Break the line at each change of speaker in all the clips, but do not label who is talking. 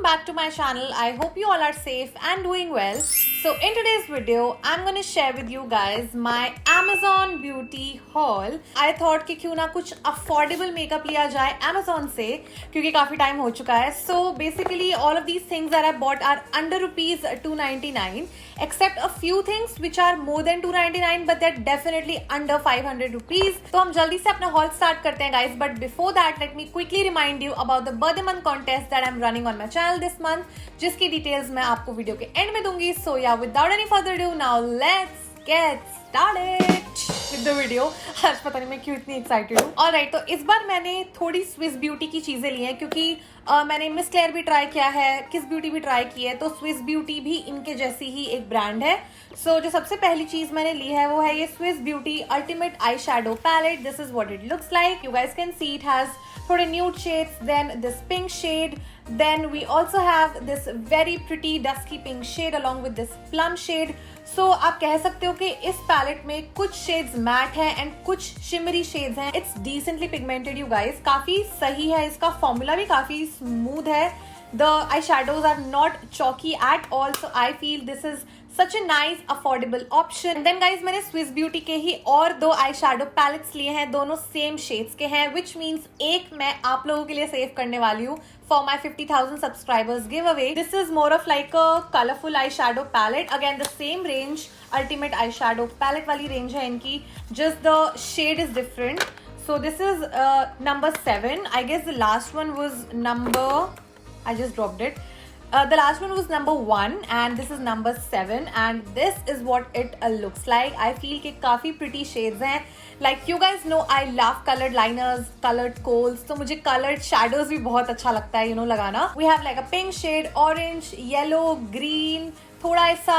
back to my channel. I hope you all are safe and doing well. So in today's video, I'm going to share with you guys my Amazon beauty haul. I thought कि क्यों ना कुछ affordable makeup लिया जाए Amazon से क्योंकि काफी time हो चुका है. So basically all of these things that I bought are under rupees 299 except a few things which are more than 299 but they're definitely under 500 rupees. तो हम जल्दी से अपना haul start करते हैं guys. But before that, let me quickly remind you about the birthday month contest that I'm running on my channel this month, जिसकी details मैं आपको वीडियो के end में दूंगी. So yeah, without any further ado, now let's get started with the video. आज पता नहीं मैं क्यों इतनी excited हूँ. Alright, तो इस बार मैंने थोड़ी Swiss Beauty की चीजें ली हैं क्योंकि मैंने मिस क्लेयर भी ट्राई किया है, किस ब्यूटी भी ट्राई की है, तो स्विस ब्यूटी भी इनके जैसी ही एक ब्रांड है. सो जो सबसे पहली चीज मैंने ली है वो है ये Swiss beauty ultimate eye shadow palette. This is what it looks like. You guys can see it has थोड़े nude shades, then this pink shade, then we also have this very pretty dusky pink shade along with this plum shade. So आप कह सकते हो कि इस palette में कुछ shades mat हैं एंड कुछ शिमरी शेड्स हैं. It's decently pigmented you guys, काफी सही है. इसका फॉर्मूला भी काफी स्मूथ है. The eyeshadows are not chalky at all, so I feel this is such a nice affordable option. And then guys, मैंने Swiss Beauty के ही और दो आई शैडो पैलेट्स लिए हैं, दोनों सेम शेड्स के हैं, which means एक मैं आप लोगों के लिए सेव करने वाली हूँ for my 50,000 subscribers giveaway. This is more of like a colorful eyeshadow palette. Again, the same range, ultimate eyeshadow palette वाली range है इनकी, just the shade is different. So this is number 7. I guess the last one was number, I just dropped it. The last one was number 1 and this is number 7 and this is what it looks like. I feel कि काफी pretty shades हैं. Like you guys know I love colored liners, colored kohls, तो मुझे colored shadows भी बहुत अच्छा लगता है लगाना. We have like a pink shade, orange, yellow, green, थोड़ा ऐसा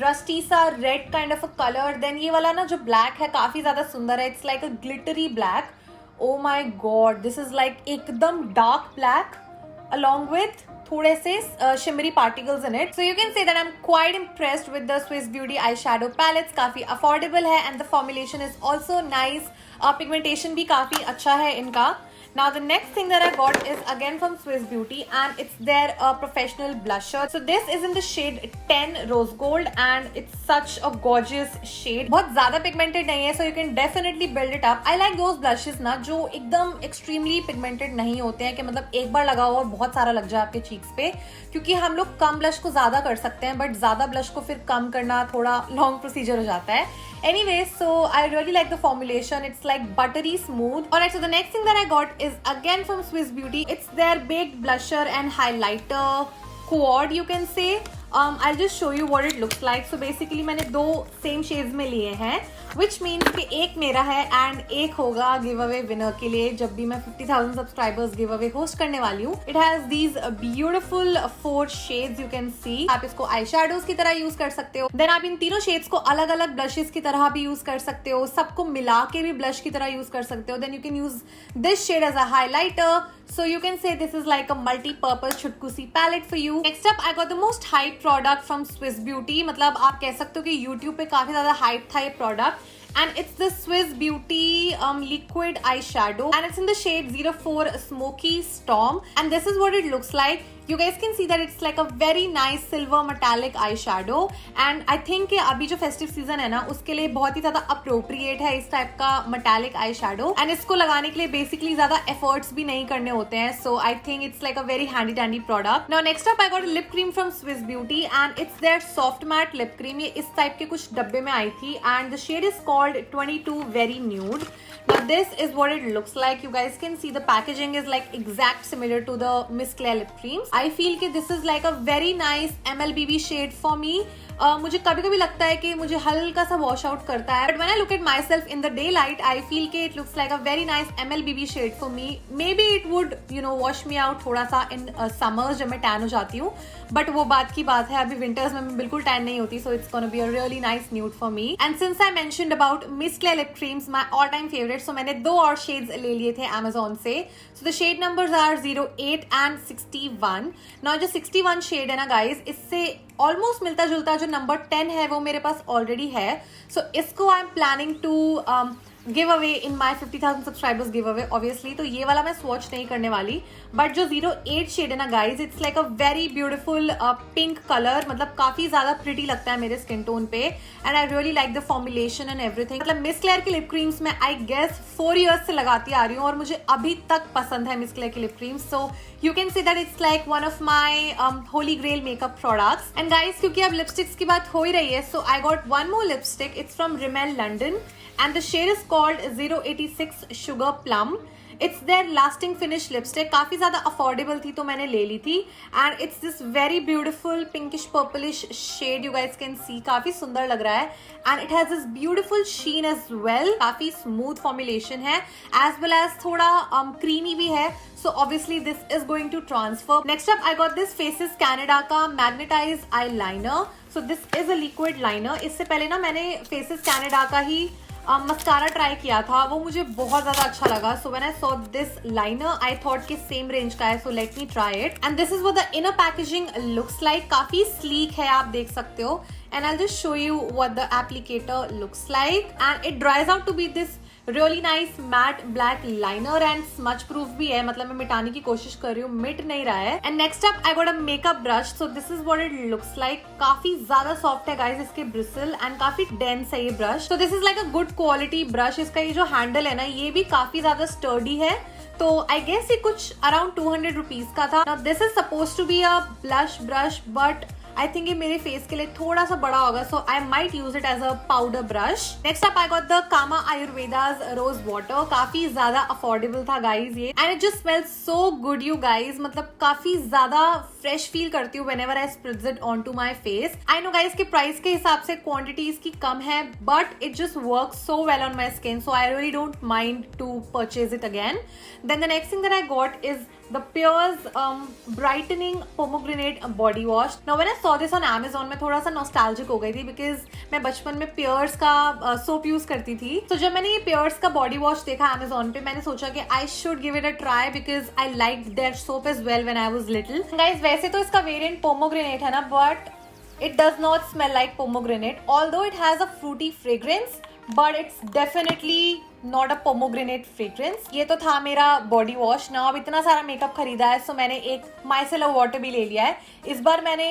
रस्टी सा red kind of a colour. Then ये वाला ना जो ब्लैक है काफी ज्यादा सुंदर है. It's like a glittery black. Oh my god, this is like एकदम डार्क ब्लैक along with थोड़े से shimmery particles in it. So you can say that I'm quite impressed with the Swiss Beauty eyeshadow palettes. काफी affordable है and the formulation is also nice. Pigmentation भी काफी अच्छा है इनका. Now the next thing that I got is again from Swiss Beauty and it's their professional blusher. So this is in the shade 10 Rose Gold and it's such a gorgeous shade. बहुत ज़्यादा pigmented नहीं है, so you can definitely build it up. I like those blushes ना जो एकदम extremely pigmented नहीं होते हैं कि मतलब एक बार लगाओ और बहुत सारा लग जाए आपके cheeks पे, क्योंकि हम लोग कम blush को ज़्यादा कर सकते हैं but ज़्यादा blush को फिर कम करना थोड़ा long procedure हो जाता है. Anyway, so I really like the formulation. It's like buttery smooth. Alright, so the next thing that I got is again from Swiss Beauty. It's their baked blusher and highlighter quad, you can say. I'll just show you what it looks like. So basically मैंने दो same shades में लिए हैं, which means कि एक मेरा है and एक होगा giveaway winner के लिए जब भी मैं 50,000 subscribers giveaway host करने वाली हूँ. It has these beautiful 4 shades you can see. आप इसको eye shadows की तरह use कर सकते हो. Then आप इन तीनों shades को अलग अलग blushes की तरह भी use कर सकते हो. सबको मिला के भी blush की तरह use कर सकते हो. Then you can use this shade as a highlighter. So you can say this is like a multi-purpose छुटकू C palette for you. Next up, I got the most hyped product from Swiss Beauty. मतलब आप कह सकते हो कि YouTube पे काफी ज़्यादा hype था ये product. And it's the Swiss Beauty liquid eyeshadow and it's in the shade 04 Smoky Storm and this is what it looks like. You guys can see that it's like a very nice silver metallic eyeshadow and I think कि अभी जो festive season है ना उसके लिए बहुत ही ज़्यादा appropriate है इस टाइप का metallic eyeshadow and इसको लगाने के लिए basically ज़्यादा efforts भी नहीं करने होते हैं. So I think it's like a very handy dandy product. Now next up I got a lip cream from Swiss Beauty and it's their soft matte lip cream. ये इस टाइप के कुछ डब्बे में आई थी and the shade is called 22 Very Nude. Now this is what it looks like. You guys can see the packaging is like exact similar to the Miss Claire lip creams. I feel कि this is like a very nice MLBB shade for me. मुझे कभी कभी लगता है कि मुझे हल्का सा वॉश आउट करता है, but when I look at myself in the daylight, I feel कि it looks like a very nice MLBB shade for me. Maybe it would wash me out थोड़ा सा in summers जब मैं tan हो जाती हूँ, but वो बात की बात है. अभी winters में मैं बिल्कुल tan नहीं होती, so it's gonna be a really nice nude for me. And since I mentioned about Miss Claire lip creams, my all time favorite, so मैंने दो और shades ले लिए थे Amazon से. So the shade numbers are 08 and 61. Now जो 61 shade है ना guys, इससे ऑलमोस्ट मिलता जुलता जो नंबर 10 है वो मेरे पास ऑलरेडी है. सो इसको I am planning to give away in my 50,000 subscribers giveaway obviously, तो ये वाला मैं स्वॉच नहीं करने वाली, बट जो 08 शेड है ना guys, it's like a very beautiful pink colour, मतलब काफी ज्यादा प्रिटी लगता है मेरे स्किन टोन पे, and I really like the formulation and everything. मतलब मिस क्लेयर की लिप क्रीम्स मैं आई गेस 4 years से लगाती आ रही हूँ और मुझे अभी तक पसंद है मिस क्लेयर की lip creams, so you can see that it's like one of my holy grail makeup products. And guys क्योंकि अब लिपस्टिक्स की बात हो ही रही है, so I got one more lipstick, it's from Rimmel London and the shade is called 086 Sugar Plum. It's their lasting finish lipstick, काफी ज्यादा अफोर्डेबल थी तो मैंने ले ली थी, and it's this very beautiful pinkish purplish shade, you guys can see, काफी सुंदर लग रहा है, and it has this beautiful sheen as well, काफी स्मूथ फॉर्मुलेशन है एज वेल एज थोड़ा क्रीमी भी है, so obviously this is going to transfer. Next up I got this Faces Canada का magnetise eyeliner, so this is a liquid liner. इससे पहले ना मैंने Faces Canada का ही मस्कारा ट्राई किया था, वो मुझे बहुत ज्यादा अच्छा लगा, so when I saw this liner I thought कि सेम रेंज का है, so let me try it, and this is what the inner packaging looks like, काफी स्लीक है आप देख सकते हो, and I just show you what the applicator looks like, and it dries out to be this really nice matte black liner and smudge proof भी है, मतलब मैं मिटाने की कोशिश कर रही हूँ, मिट नहीं रहा है। And next up I got a makeup brush, so this is what it looks like, काफी ज्यादा सॉफ्ट है गाइज इसके ब्रिसल, एंड काफी डेंस है ये ब्रश, तो this is like a good quality brush. इसका ये जो हैंडल है ना, ये भी काफी ज्यादा स्टर्डी है, तो आई गेस ये कुछ अराउंड 200 रुपीज का था। This is suppose to be a blush brush, but I think ये मेरे फेस के लिए थोड़ा सा बड़ा होगा, so I might use it as a powder brush. Next up I got the Kama Ayurveda's rose water, काफी ज्यादा अफोर्डेबल था गाइज ये, and it just smells so good you guys, मतलब काफी ज्यादा फ्रेश फील करती हूँ whenever I spritz it on to my face. I know guys के प्राइस के हिसाब से क्वांटिटी इसकी कम है, but it just work so well on my skin, so I really don't mind to purchase it again. Then the next thing that I got is the Pears brightening pomegranate body wash. Now when I saw this on Amazon, मैं थोड़ा सा nostalgic हो गई थी because मैं बचपन में Pears का soap use करती थी, तो जब मैंने ये Pears का body wash देखा Amazon पे, मैंने सोचा कि I should give it a try because I liked their soap as well when I was little. Guys, वैसे तो इसका variant pomegranate है ना, but it does not smell like pomegranate, although it has a fruity fragrance, but it's definitely not a pomegranate fragrance. ये तो था मेरा body wash ना, अब इतना सारा मेकअप खरीदा है, सो मैंने एक माइसेलर वाटर भी ले लिया है। इस बार मैंने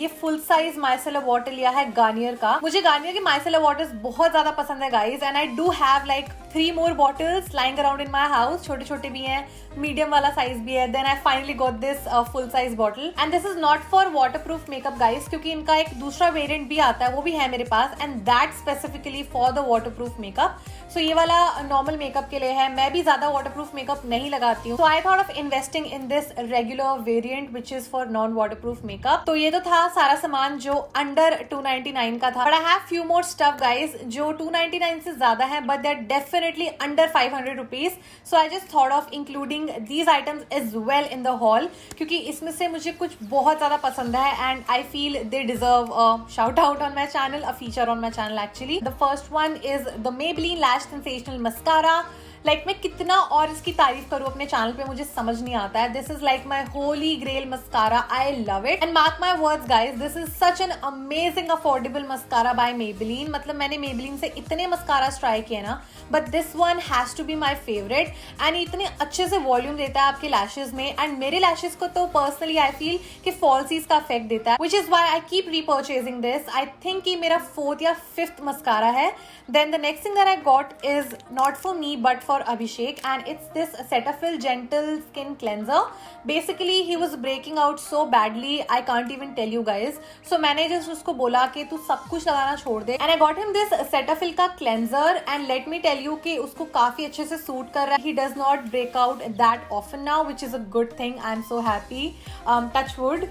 ये फुल साइज माइसेलर वाटर लिया है गार्नियर का। मुझे गार्नियर के माइसेलर वाटर्स बहुत ज्यादा पसंद है guys, and I do have like 3 more bottles lying around in my house, छोटे छोटे भी हैं, मीडियम वाला साइज भी है। Then I finally got this full size bottle, and this is not for waterproof makeup guys, क्योंकि इनका एक दूसरा वेरिएंट भी आता है, वो भी है मेरे पास, and that specifically for the waterproof makeup. So ये वाला नॉर्मल मेकअप के लिए है, मैं भी ज्यादा वाटरप्रूफ मेकअप नहीं लगाती हूँ, so I thought of investing in this regular variant which is for non waterproof makeup. तो ये तो था सारा सामान जो अंडर 299 का था, but I have few more stuff guys जो 299 से ज्यादा है, but they are definitely under 500 rupees, so I just thought of including these items as well in the haul, क्योंकि इसमें से मुझे कुछ बहुत ज्यादा पसंद है, and I feel they deserve a shout out on my channel, a feature on my channel actually. The first one is the Maybelline Lash Sensational Mascara. Like मैं कितना और इसकी तारीफ करूं अपने चैनल पे, मुझे समझ नहीं आता है। This is like my holy grail mascara, I love it, and mark my words guys, this is such an amazing affordable mascara by Maybelline। मतलब मैंने Maybelline से इतने मस्कारा ट्राई किए ना, but this one has to be my favourite, and इतने अच्छे से volume देता है आपके लैशेज में, एंड मेरे लैशेज को तो पर्सनली आई फील कि फॉल्सीज का इफेक्ट देता है, which is why I keep repurchasing this. I think ये मेरा 4th या 5th मस्कारा है। Then the next thing that I got is not for me but for Abhishek, and it's this Cetaphil Gentle Skin Cleanser. Basically he was breaking out so badly, I can't even tell you guys. So मैंने just उसको बोला कि तू सब कुछ लगाना छोड़ दे, and I got him this Cetaphil का cleanser, and let me tell you कि उसको काफी अच्छे से सूट कर रहा है। He does not break out that often now, which is a good thing. I'm so happy. Touch wood.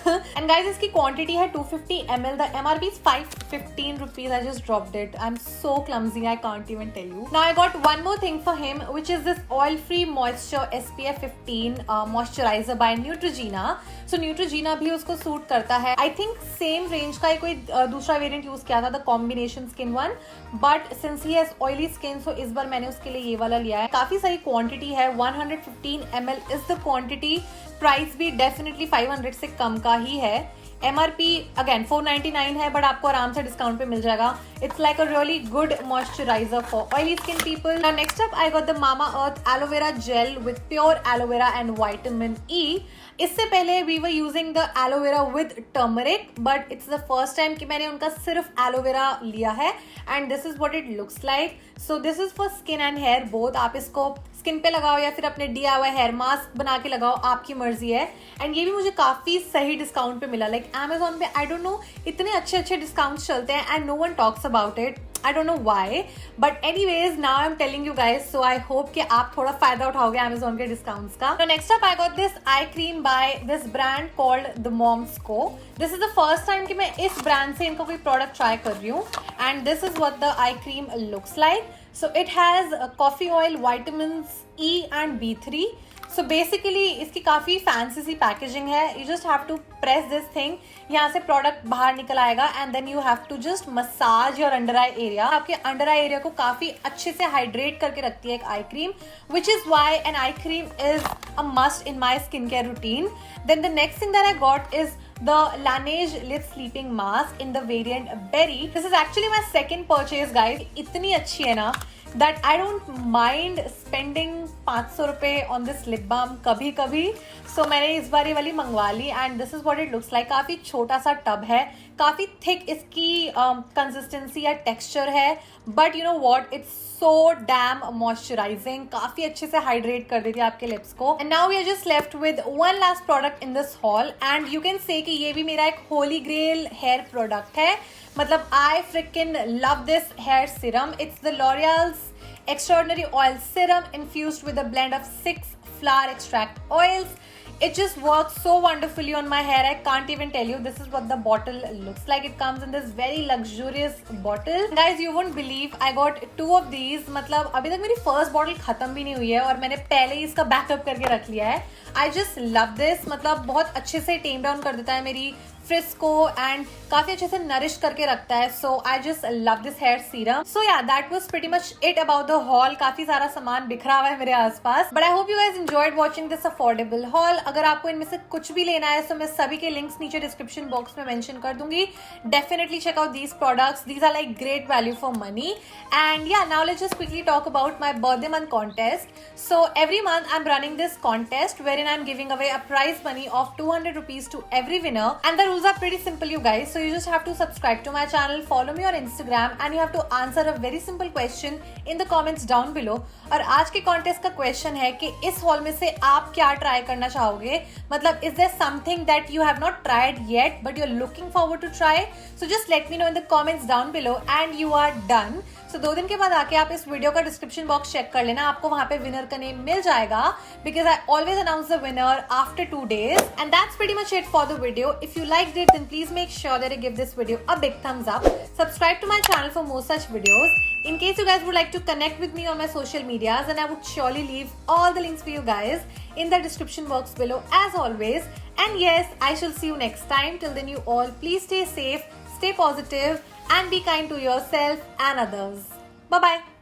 And guys, इसकी quantity है 250 ml. The MRP is 515 rupees. I just dropped it. I'm so clumsy. I can't even tell you. Now I got one more thing for him, which is this oil-free moisture SPF 15 moisturizer by Neutrogena. So Neutrogena भी उसको suit करता है। I think same range का कोई दूसरा variant use किया था, the combination skin one. But since he has oily skin, so इस बार मैंने उसके लिए ये वाला लिया है। काफी सारी क्वांटिटी है, 115 ml is the quantity. Price भी डेफिनेटली 500 से कम का ही है। MRP अगेन 499 है, बट आपको आराम से डिस्काउंट पे मिल जाएगा. It's like a really good moisturiser for oily skin people. Now next up I got the Mamaearth aloe vera gel with pure aloe vera and vitamin E. इससे पहले we were using the aloe vera with turmeric, but it's the first time कि मैंने उनका सिर्फ aloe vera लिया है and this is what it looks like. So this is for skin and hair both. आप इसको स्किन पे लगाओ या फिर अपने DIY हेयर मास्क बना के लगाओ, आपकी मर्जी है. एंड ये भी मुझे काफी सही डिस्काउंट पे मिला. लाइक Amazon पे आई डोंट नो इतने अच्छे अच्छे डिस्काउंट चलते हैं and no one talks about it. I don't know why, but anyways now I'm telling you guys, so I hope कि आप थोड़ा फायदा उठाओगे Amazon के discounts का. So next up I got this eye cream by this brand called the Moms Co. This is the first time कि मैं इस brand से इनका कोई product try कर रही हूँ and this is what the eye cream looks like. So it has coffee oil, vitamins E and B3. So basically इसकी काफ़ी फैंसी सी पैकेजिंग है. You just have to press this thing, यहाँ से product बाहर निकल आएगा and then you have to just massage your under eye area. आपके अंडर आई एरिया को काफ़ी अच्छे से हाइड्रेट करके रखती है एक eye cream, which is why an eye cream is a must in my skin care routine. Then the next thing that I got is the Laneige Lip Sleeping Mask in the variant Berry. This is actually my second purchase, guys. इतनी अच्छी है ना that I don't mind spending 500 रुपए on this lip balm कभी कभी. So मैंने इस बार ये वाली मंगवा ली and this is what it looks like. काफ़ी छोटा सा टब है, काफ़ी थिक इसकी कंसिस्टेंसी या टेक्सचर है, but you know what, it's so damn moisturising. काफी अच्छे से हाइड्रेट कर देती है आपके लिप्स को. And now we are just left with one last product in this haul and you can say कि ये भी मेरा एक होली ग्रेल हेयर प्रोडक्ट है. मतलब I freaking love this hair serum. It's the L'Oreal's Extraordinary Oil Serum infused with a blend of 6 flower extract oils. It just works so wonderfully on my hair. I can't even tell you. This is what the bottle looks like. It comes in this very luxurious bottle. Guys, you won't believe I got 2 of these. मतलब अभी तक मेरी first bottle खत्म भी नहीं हुई है और मैंने पहले ही इसका बैकअप करके रख लिया है. I just love this. मतलब बहुत अच्छे से टेम डाउन कर देता है मेरी फ्रिज को एंड काफी अच्छे से नरिश करके रखता है. So I just love this hair serum. So yeah that was pretty much it about the haul. काफी सारा सामान बिखरा हुआ है मेरे आसपास, but I hope you guys enjoyed watching this affordable haul. अगर आपको इनमें से कुछ भी लेना है तो मैं सभी के लिंक्स नीचे डिस्क्रिप्शन बॉक्स में मेंशन कर दूंगी. Definitely check out these products. These are like great value for money. And yeah now let's just quickly talk about my birthday month contest. So every month I'm running this contest wherein I'm giving away a prize money of 200 rupees to every winner, and the rules are pretty simple, you guys. So you just have to subscribe to my channel, follow me on Instagram, and you have to answer a very simple question in the comments down below. और आज के contest का question है कि इस hall में से आप क्या ट्राई करना चाहोगे. मतलब is there something that you have not tried yet but you're looking forward to try? So just let me know in the comments down below and you are done. So 2 दिन के बाद आके आप इस video का description box check कर लेना, आपको वहां पे विनर का नेम मिल जाएगा, because I always announce the winner after 2 days. And that's pretty much it for the video. If you liked it, then please make sure that you give this video a big thumbs up. Subscribe to my channel for more such videos. In case you guys would like to connect with me on my social medias, then I would surely leave all the links for you guys in the description box below as always. And yes, I shall see you next time. Till then, you all please stay safe, stay positive, and be kind to yourself and others. Bye bye.